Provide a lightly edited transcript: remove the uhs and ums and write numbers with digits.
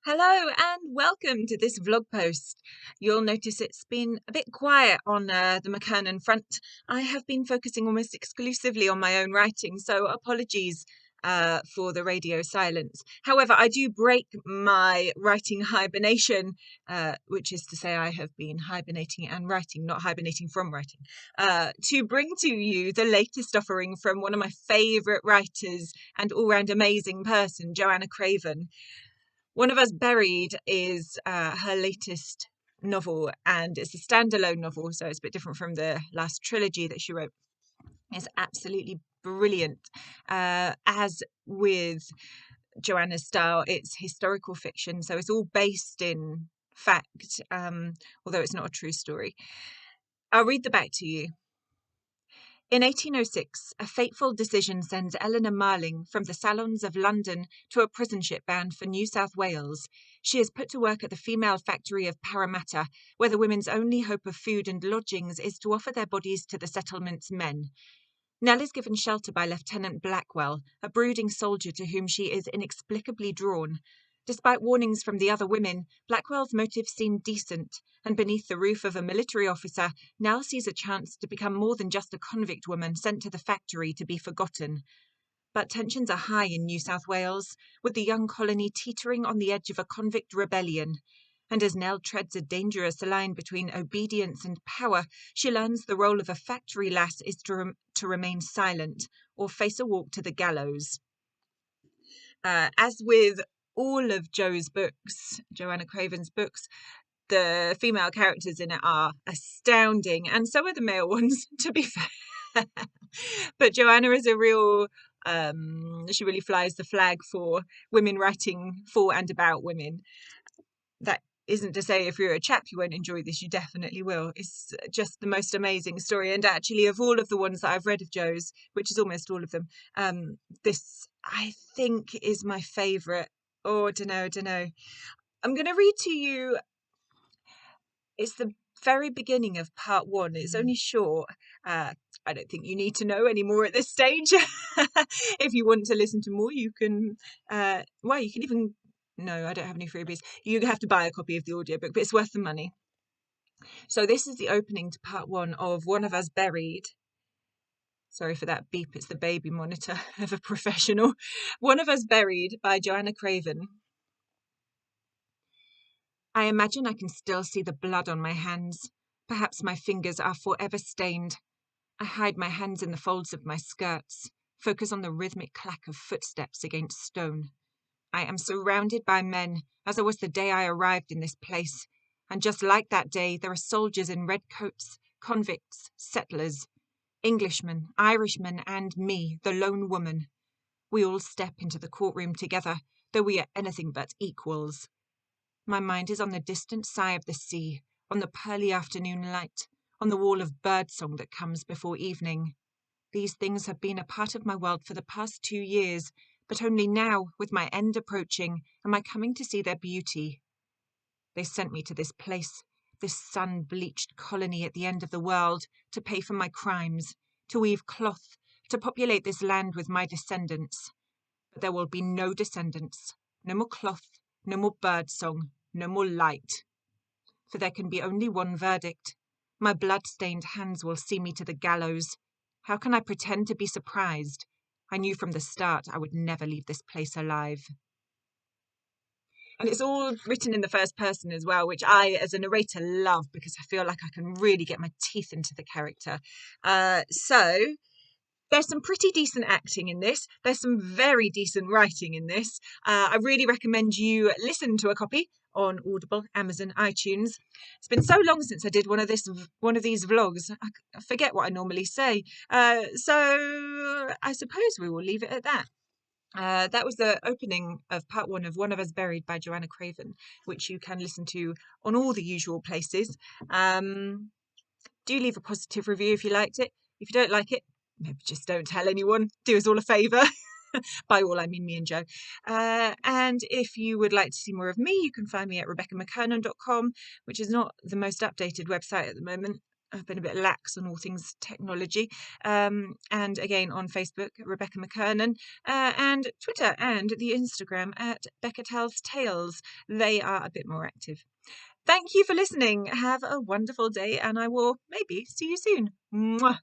Hello and welcome to this vlog post. You'll notice it's been a bit quiet on the McKernan front. I have been focusing almost exclusively on my own writing, so apologies for the radio silence. However, I do break my writing hibernation, which is to say I have been hibernating and writing, not hibernating from writing, to bring to you the latest offering from one of my favourite writers and all-round amazing person, Johanna Craven. One of Us Buried is her latest novel, and it's a standalone novel, so it's a bit different from the last trilogy that she wrote. It's absolutely brilliant. As with Joanna's style, it's historical fiction, so it's all based in fact, although it's not a true story. I'll read the back to you. In 1806, a fateful decision sends Eleanor Marling from the salons of London to a prison ship bound for New South Wales. She is put to work at the female factory of Parramatta, where the women's only hope of food and lodgings is to offer their bodies to the settlement's men. Nell is given shelter by Lieutenant Blackwell, a brooding soldier to whom she is inexplicably drawn. Despite warnings from the other women, Blackwell's motives seem decent, and beneath the roof of a military officer, Nell sees a chance to become more than just a convict woman sent to the factory to be forgotten. But tensions are high in New South Wales, with the young colony teetering on the edge of a convict rebellion. And as Nell treads a dangerous line between obedience and power, she learns the role of a factory lass is to remain silent or face a walk to the gallows. As with all of Johanna Craven's books, the female characters in it are astounding, and so are the male ones, to be fair. But Johanna is a real, she really flies the flag for women writing for and about women. That isn't to say if you're a chap you won't enjoy this, you definitely will. It's just the most amazing story, and actually of all of the ones that I've read of Jo's, which is almost all of them, this I think is my favourite. Oh, I don't know. I'm going to read to you, it's the very beginning of part one. It's only short. I don't think you need to know any more at this stage. If you want to listen to more, you can, you can even, no, I don't have any freebies. You have to buy a copy of the audiobook, but it's worth the money. So this is the opening to part one of One of Us Buried. Sorry for that beep, it's the baby monitor of a professional. One of Us Buried by Johanna Craven. I imagine I can still see the blood on my hands. Perhaps my fingers are forever stained. I hide my hands in the folds of my skirts, focus on the rhythmic clack of footsteps against stone. I am surrounded by men, as I was the day I arrived in this place. And just like that day, there are soldiers in red coats, convicts, settlers, Englishmen, Irishmen, and me, the lone woman. We all step into the courtroom together, though we are anything but equals. My mind is on the distant sigh of the sea, on the pearly afternoon light, on the wall of birdsong that comes before evening. These things have been a part of my world for the past 2 years, but only now, with my end approaching, am I coming to see their beauty. They sent me to this place, this sun-bleached colony at the end of the world, to pay for my crimes, to weave cloth, to populate this land with my descendants. But there will be no descendants, no more cloth, no more birdsong, no more light. For there can be only one verdict. My blood-stained hands will see me to the gallows. How can I pretend to be surprised? I knew from the start I would never leave this place alive. And it's all written in the first person as well, which I, as a narrator, love because I feel like I can really get my teeth into the character. So there's some pretty decent acting in this. There's some very decent writing in this. I really recommend you listen to a copy on Audible, Amazon, iTunes. It's been so long since I did one of these vlogs. I forget what I normally say. So I suppose we will leave it at that. That was the opening of part one of One of Us Buried by Johanna Craven, which you can listen to on all the usual places. Do leave a positive review if you liked it. If you don't like it, maybe just don't tell anyone. Do us all a favour. By all, I mean me and Jo. And if you would like to see more of me, you can find me at RebeccaMcKernan.com, which is not the most updated website at the moment. I've been a bit lax on all things technology. And again on Facebook, Rebecca McKernan, and Twitter and the Instagram at Becca Tells Tales. They are a bit more active. Thank you for listening. Have a wonderful day, and I will maybe see you soon. Mwah.